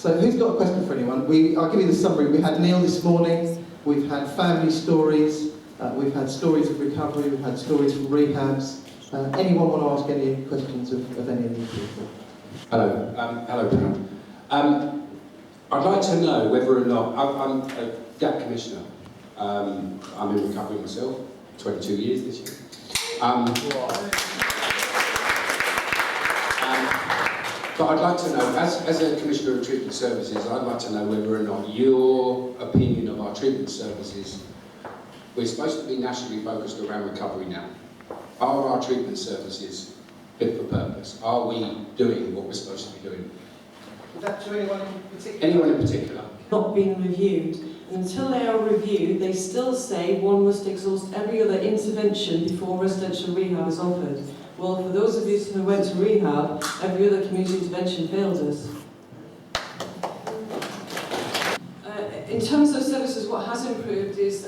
So who's got a question for anyone? I'll give you the summary. We had Neil this morning, we've had family stories, we've had stories of recovery, we've had stories from rehabs. Anyone want to ask any questions of any of these people? Hello, hello Duran. I'd like to know whether or not, I'm a GAP commissioner. I'm in recovery myself, 22 years this year. But I'd like to know, as a Commissioner of Treatment Services, I'd like to know whether or not your opinion of our treatment services, we're supposed to be nationally focused around recovery now. Are our treatment services fit for purpose? Are we doing what we're supposed to be doing? Is that to anyone in particular? Anyone in particular? Not being reviewed. And until they are reviewed, they still say one must exhaust every other intervention before residential rehab is offered. Well, for those of you who went to rehab, every other community intervention failed us. In terms of services, what has improved is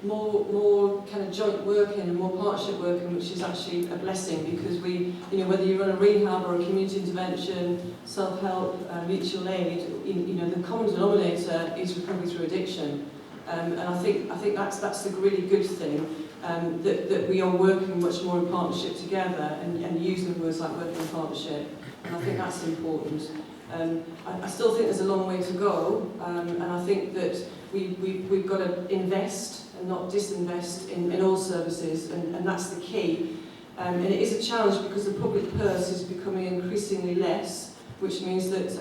more kind of joint working and more partnership working, which is actually a blessing, because we, whether you run a rehab or a community intervention, self-help, mutual aid, the common denominator is recovery through addiction. And I think that's the really good thing, that we are working much more in partnership together and using words like working in partnership. And I think that's important. I still think there's a long way to go, and I think that we've got to invest and not disinvest in all services, and that's the key. And it is a challenge because the public purse is becoming increasingly less, which means that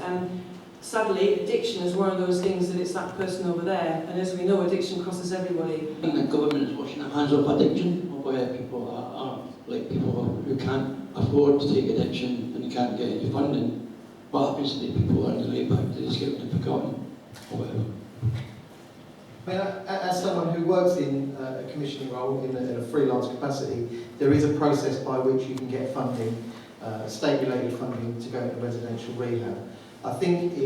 sadly addiction is one of those things that it's that person over there, and as we know, addiction crosses everybody. I think the government is washing their hands off addiction, where people are like people who can't afford to take addiction and can't get any funding. What happens to the people who are in the labour? They just get forgotten, or whatever. I mean, as someone who works in a commissioning role in a freelance capacity, there is a process by which you can get funding, state-related funding, to go into residential rehab. I think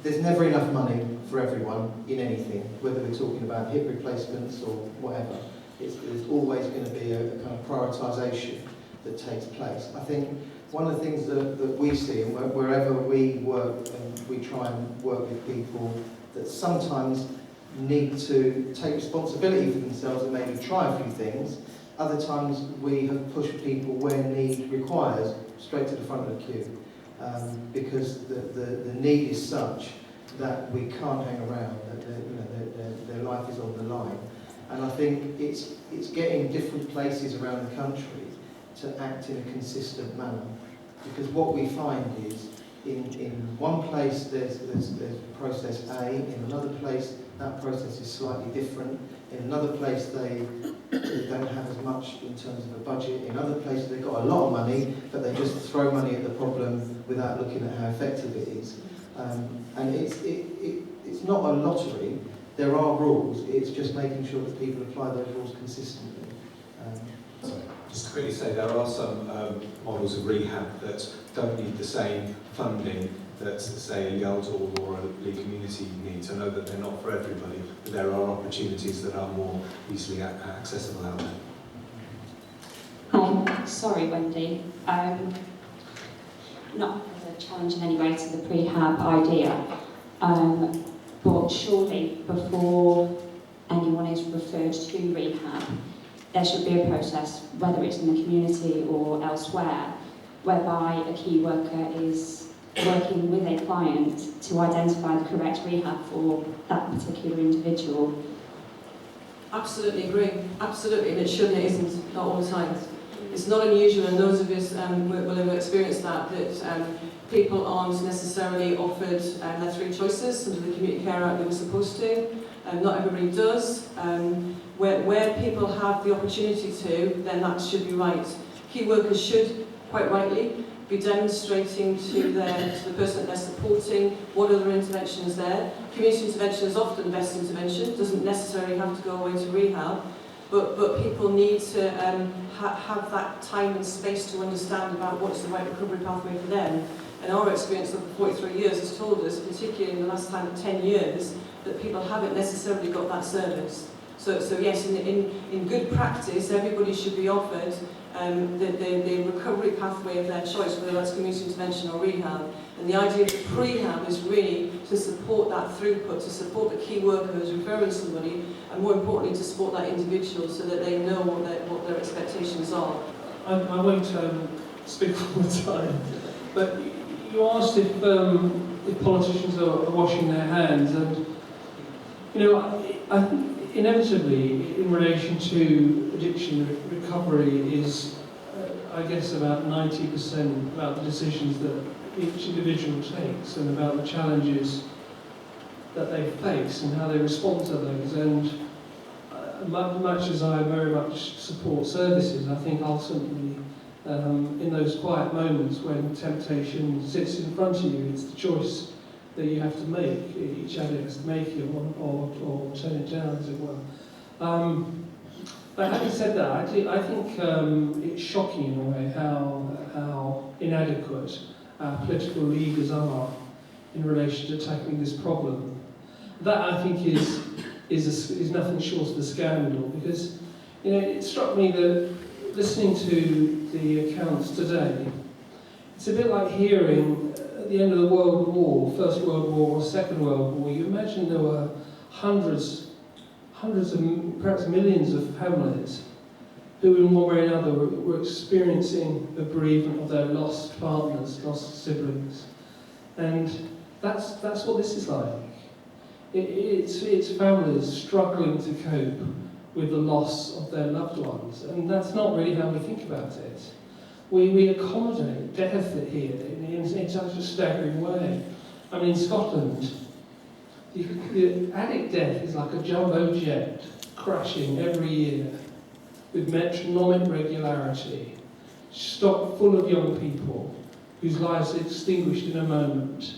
there's never enough money for everyone in anything, whether we're talking about hip replacements or whatever. There's always going to be a kind of prioritisation that takes place. I think one of the things that we see, and wherever we work, and we try and work with people that sometimes need to take responsibility for themselves and maybe try a few things, other times we have pushed people where need requires straight to the front of the queue, because the need is such that we can't hang around, that their life is on the line. And I think it's getting different places around the country to act in a consistent manner, because what we find is in one place there's process A, in another place that process is slightly different, in another place they don't have as much in terms of a budget, in other places they've got a lot of money but they just throw money at the problem without looking at how effective it is. And it's not a lottery, there are rules, it's just making sure that people apply those rules consistently. Just to quickly say, there are some models of rehab that don't need the same funding that, say, a Yeldall or a Lee community needs. I know that they're not for everybody, but there are opportunities that are more easily accessible out there. Hi, sorry Wendy. Not as a challenge in any way to the prehab idea, but surely before anyone is referred to rehab, there should be a process, whether it's in the community or elsewhere, whereby a key worker is working with a client to identify the correct rehab for that particular individual. Absolutely agree, absolutely, and it should and it isn't, not all the time. It's not unusual, and those of us will have experienced that people aren't necessarily offered their three choices under the Community Care Act they were supposed to. Not everybody does. Where people have the opportunity to, then that should be right. Key workers should, quite rightly, be demonstrating to the person that they're supporting what other intervention is there. Community intervention is often the best intervention, doesn't necessarily have to go away to rehab, but people need to have that time and space to understand about what's the right recovery pathway for them. And our experience over 43 years has told us, particularly in the last 10 years, that people haven't necessarily got that service. So yes, in good practice, everybody should be offered the recovery pathway of their choice, whether that's community intervention or rehab. And the idea of the prehab is really to support that throughput, to support the key worker who's referring somebody, and more importantly, to support that individual so that they know what their expectations are. I won't speak all the time, but you asked if politicians are washing their hands, and I think inevitably in relation to addiction, recovery is, I guess, about 90% about the decisions that each individual takes and about the challenges that they face and how they respond to those. And much as I very much support services, I think ultimately in those quiet moments when temptation sits in front of you, it's the choice that you have to make. Each addict has to make it or turn it down, as it were. But having said that, I think it's shocking in a way how inadequate our political leaders are in relation to tackling this problem. That, I think, is nothing short of a scandal, because it struck me that listening to the accounts today, it's a bit like hearing at the end of the World War, First World War or Second World War, you imagine there were hundreds and perhaps millions of families who in one way or another were experiencing the bereavement of their lost partners, lost siblings. And that's what this is like. It's families struggling to cope with the loss of their loved ones, and that's not really how we think about it. We accommodate death here in such a staggering way. I mean, in Scotland, the addict death is like a jumbo jet crashing every year with metronomic regularity, stock full of young people whose lives are extinguished in a moment.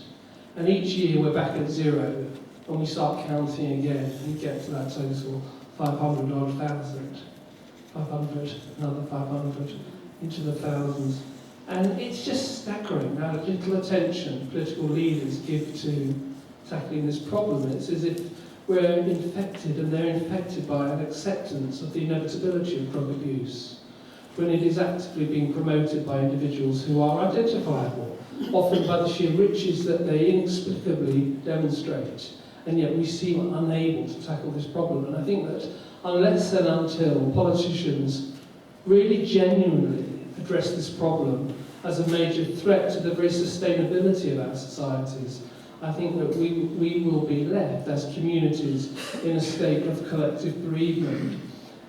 And each year we're back at zero, and we start counting again, and we get to that total 500 odd thousand, 500, another 500, into the thousands. And it's just staggering how little attention political leaders give to tackling this problem. It's as if we're infected and they're infected by an acceptance of the inevitability of drug abuse, when it is actively being promoted by individuals who are identifiable, often by the sheer riches that they inexplicably demonstrate, and yet we seem unable to tackle this problem. And I think that unless and until politicians really genuinely address this problem as a major threat to the very sustainability of our societies, I think that we will be left as communities in a state of collective bereavement.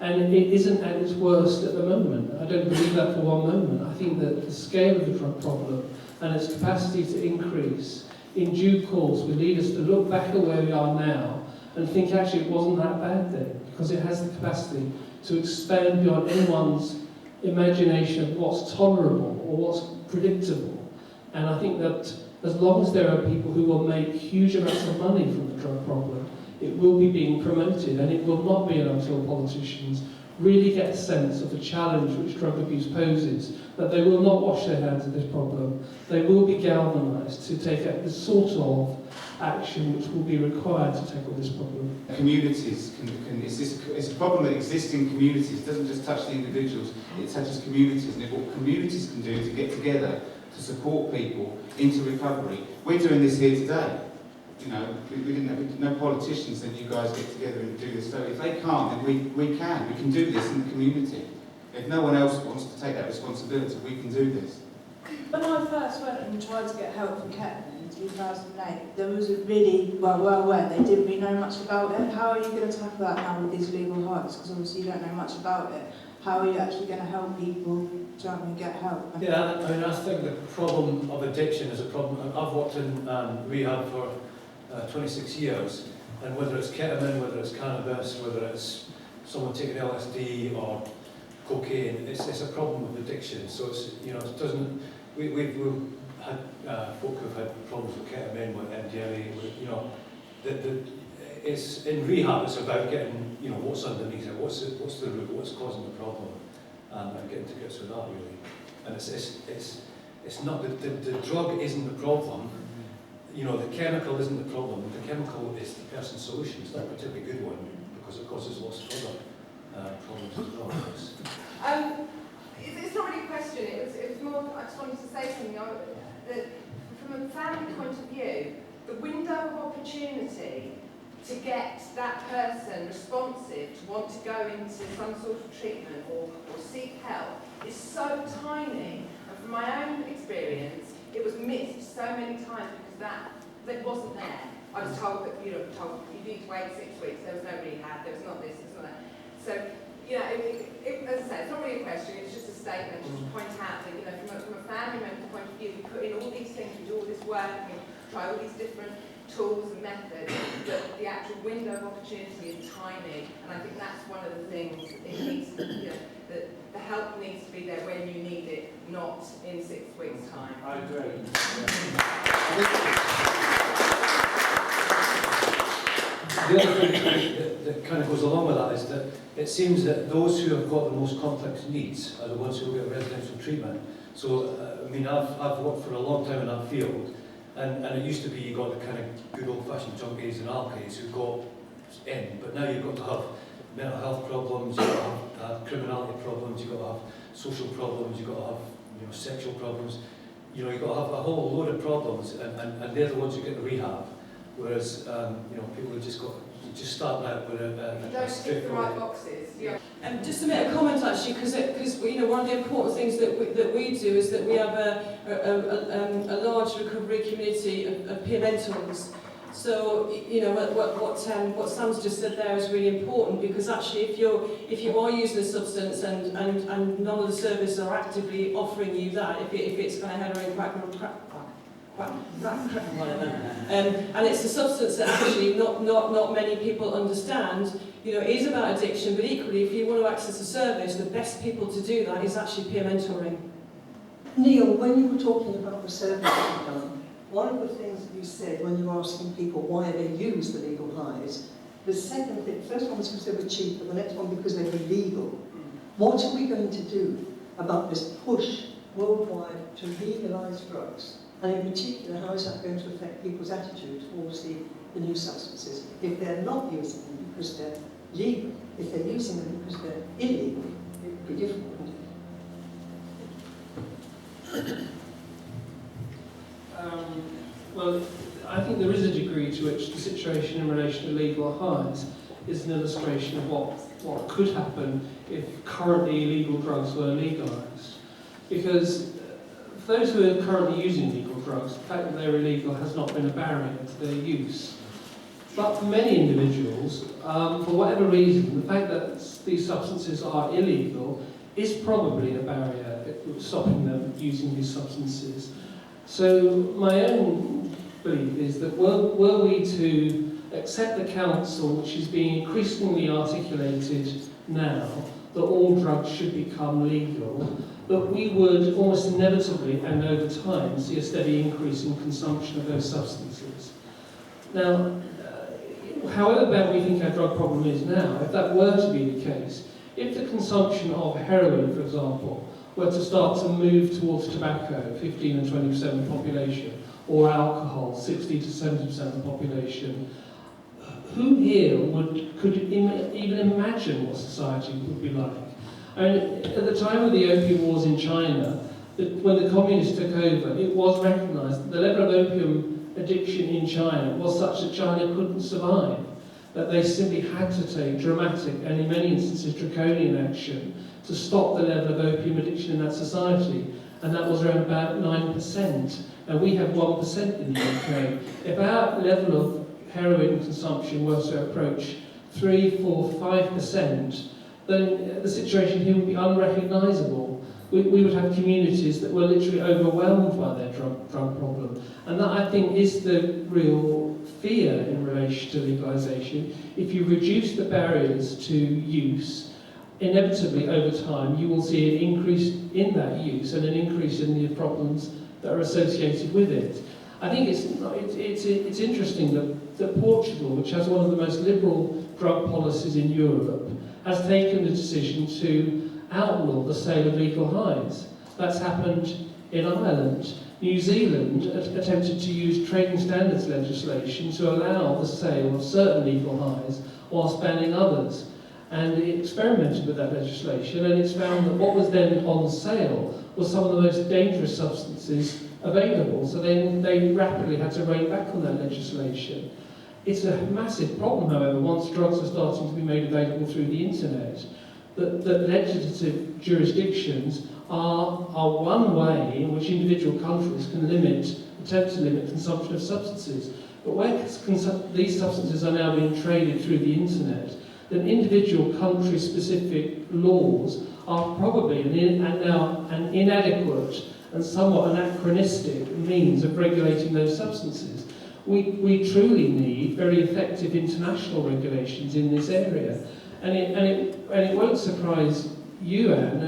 And it isn't at its worst at the moment. I don't believe that for one moment. I think that the scale of the drug problem and its capacity to increase in due course will lead us to look back at where we are now and think actually it wasn't that bad then, because it has the capacity to expand beyond anyone's imagination of what's tolerable or what's predictable. And I think that as long as there are people who will make huge amounts of money from the drug problem, it will be being promoted, and it will not be until politicians really get a sense of the challenge which drug abuse poses, that they will not wash their hands of this problem. They will be galvanised to take the sort of action which will be required to tackle this problem. Communities it's a problem that exists in communities. It doesn't just touch the individuals, it touches communities. And what communities can do to get together to support people into recovery. We're doing this here today. We didn't have no politicians, then you guys get together and do this. So if they can't, then we can do this in the community. If no one else wants to take that responsibility, we can do this. When I first went and tried to get help from ketamine in 2008, there was a really, well, they didn't really know much about it. How are you going to tackle that now with these legal heights? Because obviously you don't know much about it. How are you actually going to help people try and get help? Yeah, I mean, I think the problem of addiction is a problem. I've worked in rehab for 26 years, and whether it's ketamine, whether it's cannabis, whether it's someone taking LSD or cocaine, it's a problem with addiction. So it's, it doesn't. We've had folk who've had problems with ketamine, with MDMA, it's in rehab. It's about getting, what's underneath it, what's the root, what's causing the problem, and getting to grips with that really. And it's not the drug isn't the problem. The chemical isn't the problem. The chemical is the person's solution. It's not a particularly good one because it causes lots of other problems as well. It's not really a question, it was more, I just wanted to say something. That from a family point of view, the window of opportunity to get that person responsive to want to go into some sort of treatment or seek help is so tiny. And from my own experience, it was missed so many times because that wasn't there. I was told that, you need to wait 6 weeks, there was no rehab, there was not this, there was not that. So, as I say, it's not really a question, it's just a statement just to point out that, from a family member point of view, we put in all these things, we do all this work, we try all these different tools and methods, but the actual window of opportunity is tiny, and I think that's one of the things it needs to, that the help needs to be there when you need it, not in 6 weeks' time. I agree. The other thing that kind of goes along with that is that it seems that those who have got the most complex needs are the ones who get residential treatment. So, I've worked for a long time in that field, and it used to be you got the kind of good old-fashioned junkies and alkies who got in, but now you've got to have mental health problems, you've got to have criminality problems, you've got to have social problems, you've got to have sexual problems. You've got to have a whole load of problems, and they're the ones who get the rehab. Whereas, people have just starting out with a tick the right boxes. Yeah. Just to make a comment actually, because one of the important things that we do is that we have a large recovery community of peer mentors. So what Sam's just said there is really important, because actually if you are using a substance and none of the services are actively offering you that, if it's kind of heroin, crack, and it's a substance that actually not many people understand. It is about addiction, but equally, if you want to access a service, the best people to do that is actually peer mentoring. Neil, when you were talking about the service you've done, one of the things that you said when you were asking people why they use the legal highs, the second thing, first one was because they were cheaper, the next one because they were legal. What are we going to do about this push worldwide to legalise drugs? And in particular, how is that going to affect people's attitude towards the new substances? If they're not using them because they're legal, if they're using them because they're illegal, it would be different, wouldn't it? Well, I think there is a degree to which the situation in relation to legal highs is an illustration of what could happen if currently illegal drugs were legalised. Because those who are currently using legal drugs, the fact that they're illegal has not been a barrier to their use. But for many individuals, for whatever reason, the fact that these substances are illegal is probably a barrier stopping them using these substances. So my own belief is that were we to accept the counsel, which is being increasingly articulated now, that all drugs should become legal, that we would almost inevitably and over time see a steady increase in consumption of those substances. Now, however bad we think our drug problem is now, if that were to be the case, if the consumption of heroin, for example, were to start to move towards tobacco, 15 and 20% of the population, or alcohol, 60 to 70% of the population, who here could even imagine what society would be like? I mean, at the time of the opium wars in China, when the communists took over, it was recognised that the level of opium addiction in China was such that China couldn't survive, that they simply had to take dramatic and in many instances draconian action to stop the level of opium addiction in that society, and that was around about 9%. And we have 1% in the UK. If our level of heroin consumption were to approach 3, 4, 5%, then the situation here would be unrecognisable. We would have communities that were literally overwhelmed by their drug problem. And that, I think, is the real fear in relation to legalisation. If you reduce the barriers to use, inevitably over time you will see an increase in that use and an increase in the problems that are associated with it. I think it's interesting that Portugal, which has one of the most liberal drug policies in Europe, has taken the decision to outlaw the sale of legal highs. That's happened in Ireland. New Zealand attempted to use trading standards legislation to allow the sale of certain legal highs whilst banning others. And it experimented with that legislation, and it's found that what was then on sale was some of the most dangerous substances available. So then they rapidly had to rein back on that legislation. It's a massive problem, however, once drugs are starting to be made available through the internet, that legislative jurisdictions are one way in which individual countries can attempt to limit consumption of substances. But where these substances are now being traded through the internet, then individual country-specific laws are probably an inadequate and somewhat anachronistic means of regulating those substances. We truly need very effective international regulations in this area. And it won't surprise you, Anne,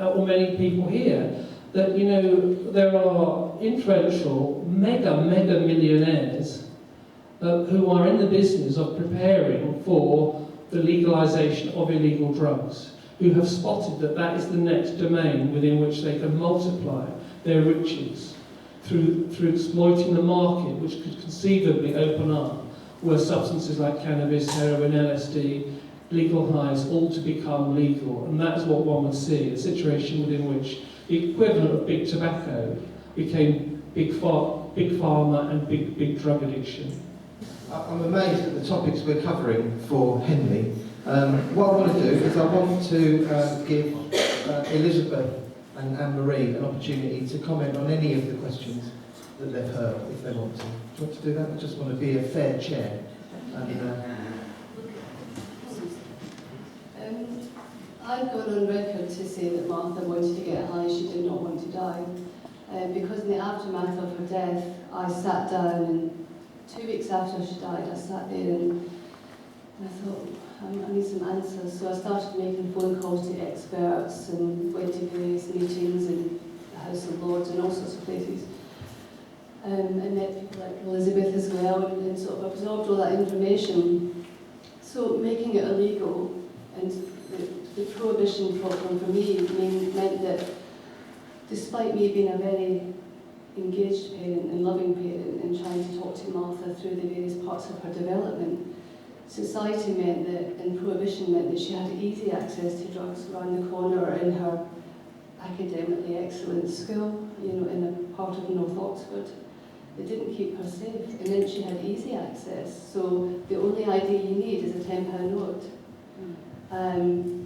or many people here, that, you know, there are influential mega millionaires who are in the business of preparing for the legalisation of illegal drugs, who have spotted that that is the next domain within which they can multiply their riches through exploiting the market, which could conceivably open up were substances like cannabis, heroin, LSD, legal highs, all to become legal. And that's what one would see, a situation within which the equivalent of big tobacco became big pharma and big drug addiction. I'm amazed at the topics we're covering for Henley. What I want to do is I want to give Elizabeth and Anne-Marie an opportunity to comment on any of the questions that they've heard, if they want to. Do you want to do that? I just want to be a fair chair. I've gone on record to say that Martha wanted to get high, she did not want to die. Because in the aftermath of her death, I sat down, and 2 weeks after she died, I sat there and I thought, I need some answers. So I started making phone calls to experts and went to various meetings in the House of Lords and all sorts of places. And met people like Elizabeth as well, and sort of absorbed all that information. So making it illegal, and the prohibition problem for me meant that despite me being a very engaged parent and loving parent and trying to talk to Martha through the various parts of her development, society meant that, and prohibition meant that she had easy access to drugs around the corner or in her academically excellent school, you know, in a part of North Oxford. It didn't keep her safe. It meant she had easy access. So the only ID you need is a £10 note.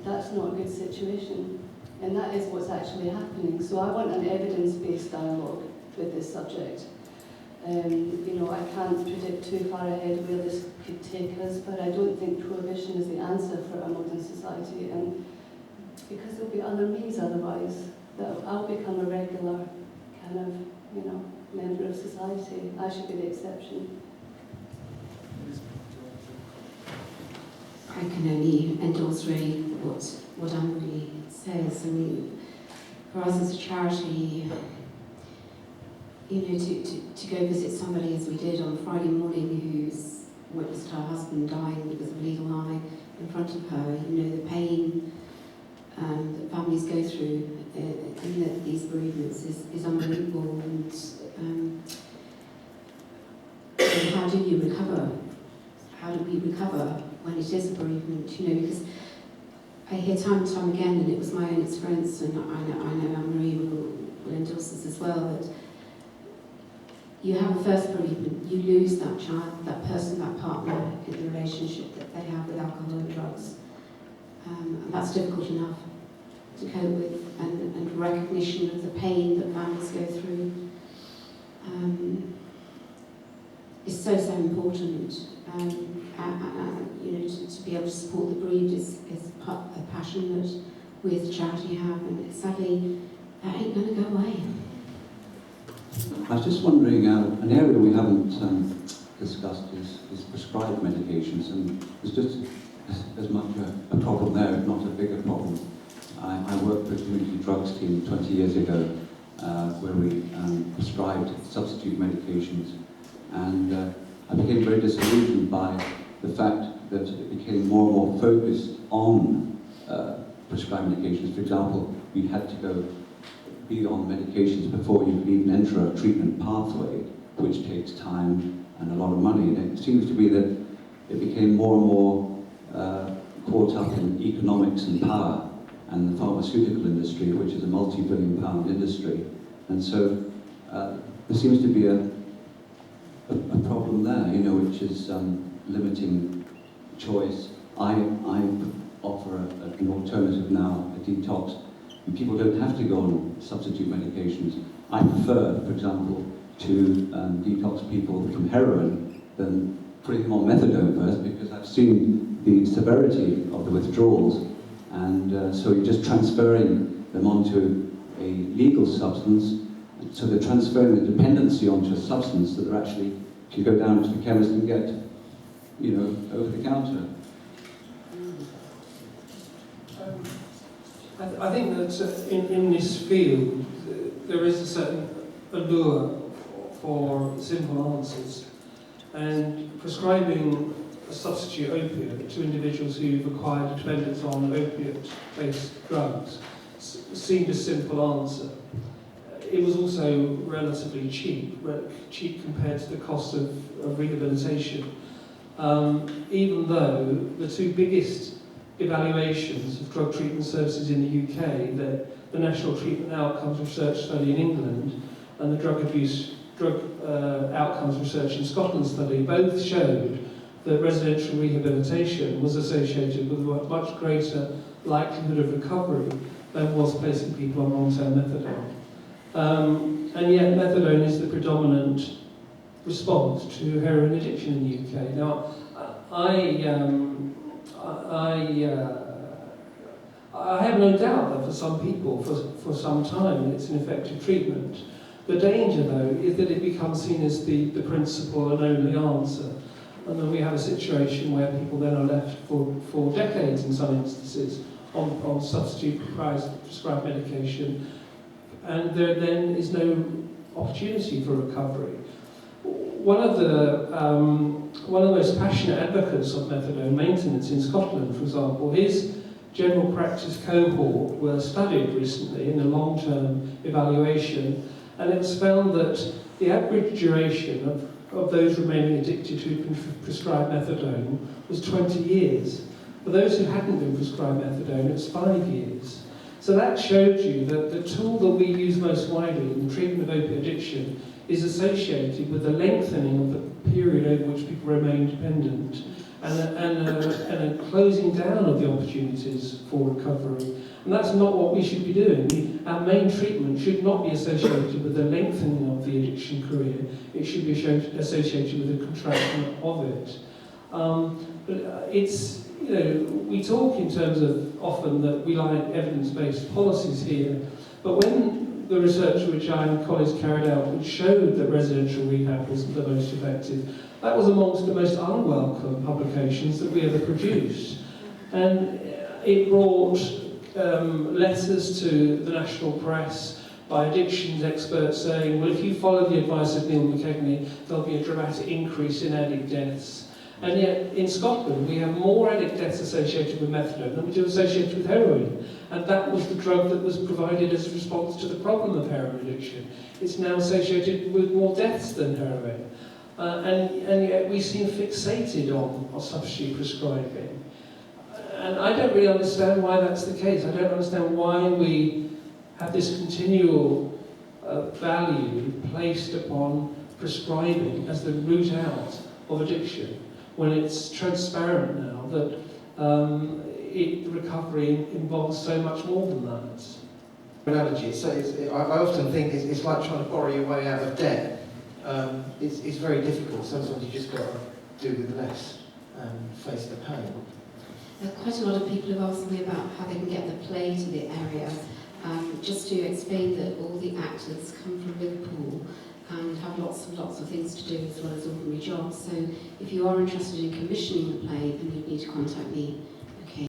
That's not a good situation. And that is what's actually happening. So I want an evidence-based dialogue with this subject. You know, I can't predict too far ahead where this could take us, but I don't think prohibition is the answer for a modern society, and because there'll be other means otherwise, that I'll become a regular kind of, you know, member of society. I should be the exception. I can only endorse really what Anne-Marie says. I mean, for us as a charity, you know, to go visit somebody as we did on Friday morning who's witnessed her husband dying because of legal high in front of her, you know, the pain that families go through in these bereavements is unbelievable. And how do you recover? How do we recover when it is a bereavement? You know, because I hear time and time again, and it was my own experience, and I know Anne-Marie will endorse this as well, that you have a first bereavement, you lose that child, that person, that partner in the relationship that they have with alcohol and drugs. And that's difficult enough to cope with, and recognition of the pain that families go through is so important. You know, to be able to support the bereaved is a passion that we as a charity have, and sadly, that ain't going to go away. I was just wondering, an area we haven't discussed is prescribed medications, and there's just as much a problem there, if not a bigger problem. I worked with a community drugs team 20 years ago where we prescribed substitute medications, and I became very disillusioned by the fact that it became more and more focused on prescribed medications. For example, you had to go be on medications before you could even enter a treatment pathway, which takes time and a lot of money. And it seems to be that it became more and more caught up in economics and power and the pharmaceutical industry, which is a multi-billion-pound industry. And so there seems to be a problem there, you know, which is limiting choice. I offer an alternative now, a detox, and people don't have to go on substitute medications. I prefer, for example, to detox people from heroin than putting them on methadone first, because I've seen the severity of the withdrawals, and so you're just transferring them onto a legal substance, so they're transferring the dependency onto a substance that they're actually can go down to the chemist and get, you know, over the counter. I think that in this field there is a certain allure for simple answers, and prescribing a substitute opiate to individuals who've acquired dependence on opiate-based drugs seemed a simple answer. It was also relatively cheap compared to the cost of rehabilitation, even though the two biggest evaluations of drug treatment services in the UK, the National Treatment Outcomes Research Study in England and the Drug Outcomes Research in Scotland study, both showed that residential rehabilitation was associated with a much greater likelihood of recovery than was placing people on long-term methadone. And yet methadone is the predominant response to heroin addiction in the UK. Now, I have no doubt that for some people, for some time, it's an effective treatment. The danger, though, is that it becomes seen as the principal and only answer. And then we have a situation where people then are left for decades, in some instances, on substitute prescribed medication, and there then is no opportunity for recovery. One of the most passionate advocates of methadone maintenance in Scotland, for example, his general practice cohort were studied recently in a long-term evaluation, and it was found that the average duration of those remaining addicted who'd been prescribed methadone was 20 years. For those who hadn't been prescribed methadone, it was 5 years. So that showed you that the tool that we use most widely in the treatment of opiate addiction is associated with the lengthening of the period over which people remain dependent and a closing down of the opportunities for recovery. And that's not what we should be doing. Our main treatment should not be associated with the lengthening of the addiction career. It should be associated with the contraction of it. But it's, you know, we talk in terms of often that we like evidence-based policies here, but when the research which I and colleagues carried out which showed that residential rehab was the most effective, that was amongst the most unwelcome publications that we ever produced. And it brought letters to the national press by addictions experts saying, well, if you follow the advice of Neil McKeganey, there'll be a dramatic increase in addict deaths. And yet, in Scotland, we have more addict deaths associated with methadone than we do associated with heroin. And that was the drug that was provided as a response to the problem of heroin addiction. It's now associated with more deaths than heroin. And yet we seem fixated on substitute prescribing. And I don't really understand why that's the case. I don't understand why we have this continual value placed upon prescribing as the route out of addiction, when it's transparent now that recovery involves so much more than that. Analogy. So I often think it's like trying to borrow your way out of debt. It's very difficult. Sometimes you just got to do with less and face the pain. Quite a lot of people have asked me about how they can get the play to the area. Just to explain that all the actors come from Liverpool and have lots and lots of things to do as well as ordinary jobs. So if you are interested in commissioning the play, then you need to contact me